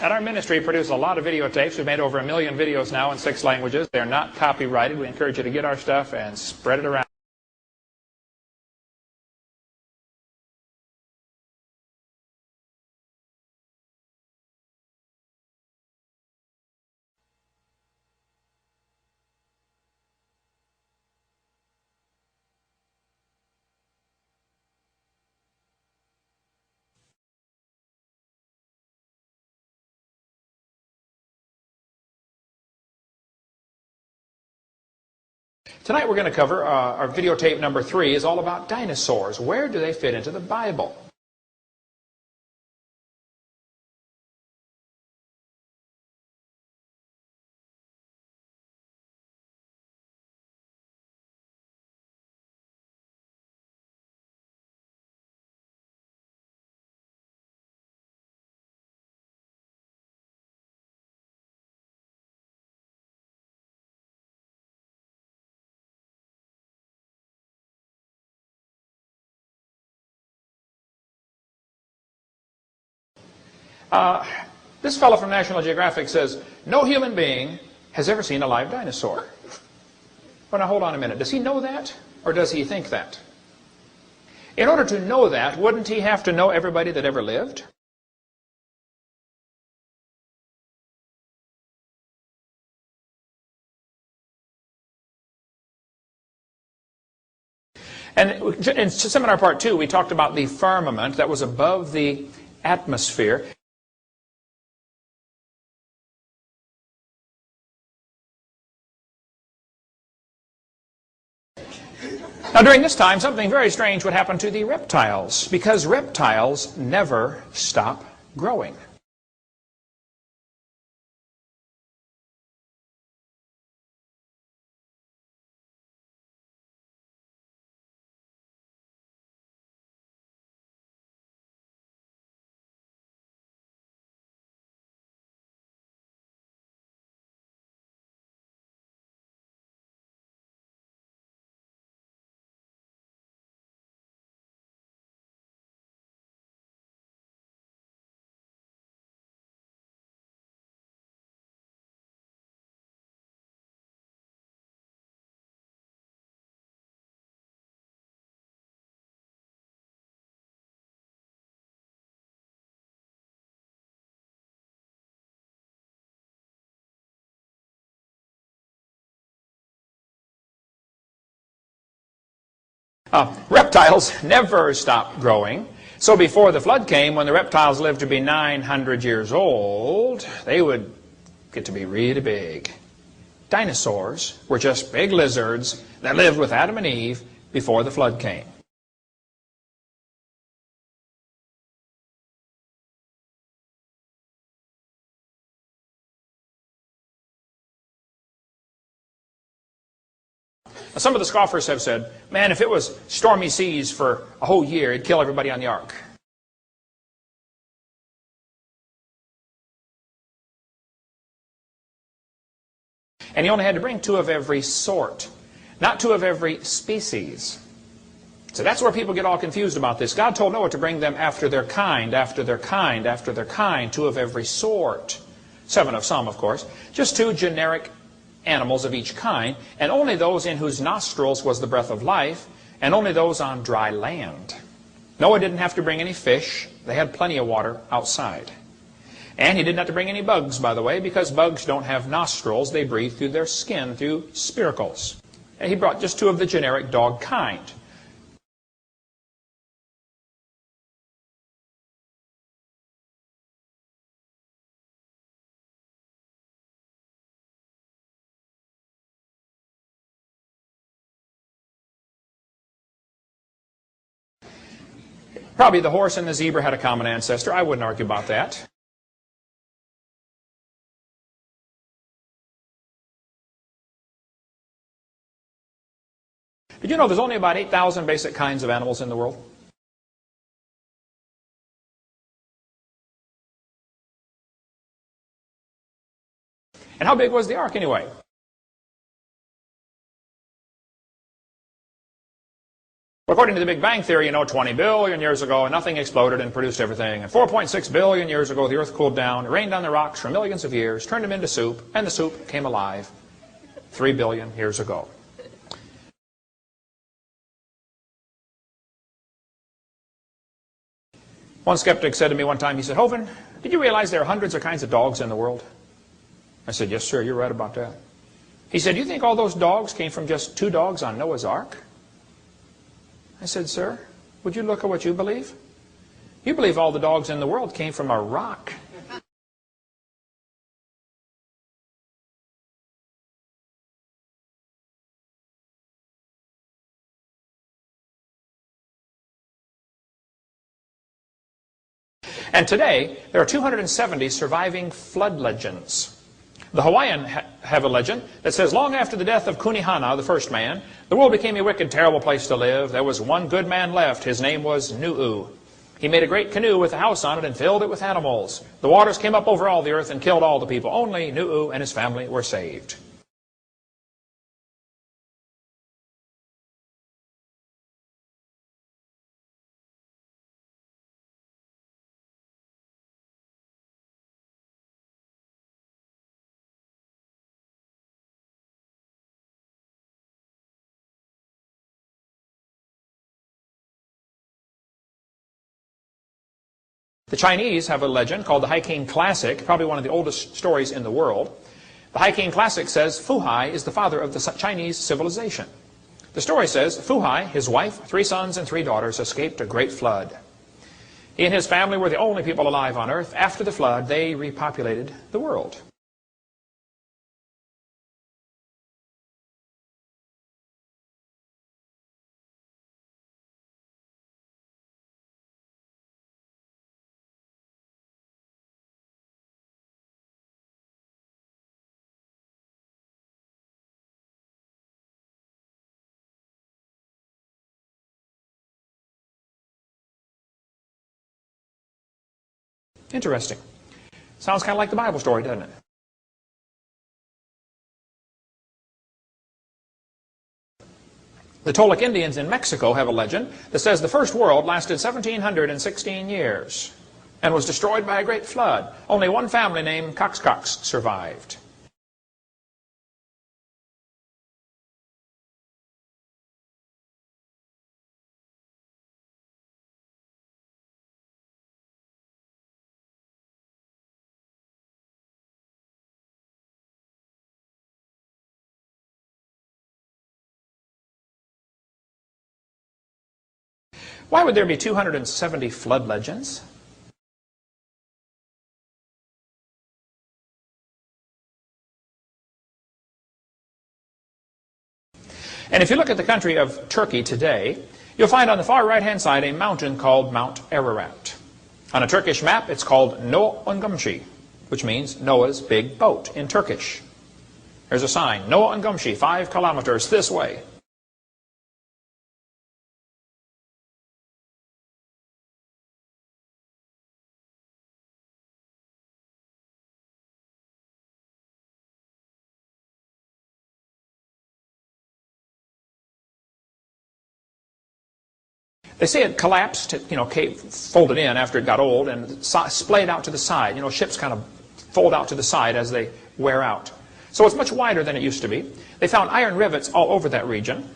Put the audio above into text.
At our ministry, we produce a lot of videotapes. We've made over 1 million videos now in 6 languages. They're not copyrighted. We encourage you to get our stuff and spread it around. Tonight we're going to cover, our videotape number 3 is all about dinosaurs. Where do they fit into the Bible? This fellow from National Geographic says, no human being has ever seen a live dinosaur. Well, now hold on a minute. Does he know that, or does he think that? In order to know that, wouldn't he have to know everybody that ever lived? And in seminar part 2, we talked about the firmament that was above the atmosphere. Now, during this time, something very strange would happen to the reptiles, because reptiles never stop growing. Reptiles never stop growing. So before the flood came, when the reptiles lived to be 900 years old, they would get to be really big. Dinosaurs were just big lizards that lived with Adam and Eve before the flood came. Some of the scoffers have said, man, if it was stormy seas for a whole year, it'd kill everybody on the ark. And he only had to bring 2 of every sort, not 2 of every species. So that's where people get all confused about this. God told Noah to bring them after their kind, after their kind, after their kind, 2 of every sort. 7 of some, of course. Just 2 generic animals of each kind, and only those in whose nostrils was the breath of life, and only those on dry land. Noah didn't have to bring any fish. They had plenty of water outside. And he didn't have to bring any bugs, by the way, because bugs don't have nostrils. They breathe through their skin, through spiracles. And he brought just 2 of the generic dog kind. Probably the horse and the zebra had a common ancestor. I wouldn't argue about that. Did you know there's only about 8,000 basic kinds of animals in the world? And how big was the ark anyway? Well, according to the Big Bang Theory, 20 billion years ago, nothing exploded and produced everything. And 4.6 billion years ago, the Earth cooled down, it rained on the rocks for millions of years, turned them into soup, and the soup came alive 3 billion years ago. One skeptic said to me one time, he said, "Hovind, did you realize there are hundreds of kinds of dogs in the world?" I said, "Yes, sir, you're right about that." He said, "Do you think all those dogs came from just 2 dogs on Noah's Ark?" I said, "Sir, would you look at what you believe? You believe all the dogs in the world came from a rock." And today, there are 270 surviving flood legends. The Hawaiian have a legend that says, long after the death of Kunihana, the first man, the world became a wicked, terrible place to live. There was one good man left. His name was Nu'u. He made a great canoe with a house on it and filled it with animals. The waters came up over all the earth and killed all the people. Only Nu'u and his family were saved. The Chinese have a legend called the Hiking Classic, probably one of the oldest stories in the world. The Hiking Classic says Fuhai is the father of the Chinese civilization. The story says Fuhai, his wife, 3 sons and 3 daughters escaped a great flood. He and his family were the only people alive on earth. After the flood, they repopulated the world. Interesting. Sounds kind of like the Bible story, doesn't it? The Toltec Indians in Mexico have a legend that says the first world lasted 1,716 years and was destroyed by a great flood. Only one family named Coxcox survived. Why would there be 270 flood legends? And if you look at the country of Turkey today, you'll find on the far right-hand side a mountain called Mount Ararat. On a Turkish map, it's called No Ungumshi, which means Noah's big boat in Turkish. There's a sign, No Ungumshi, 5 kilometers this way. They say it collapsed, folded in after it got old and splayed out to the side. Ships kind of fold out to the side as they wear out. So it's much wider than it used to be. They found iron rivets all over that region.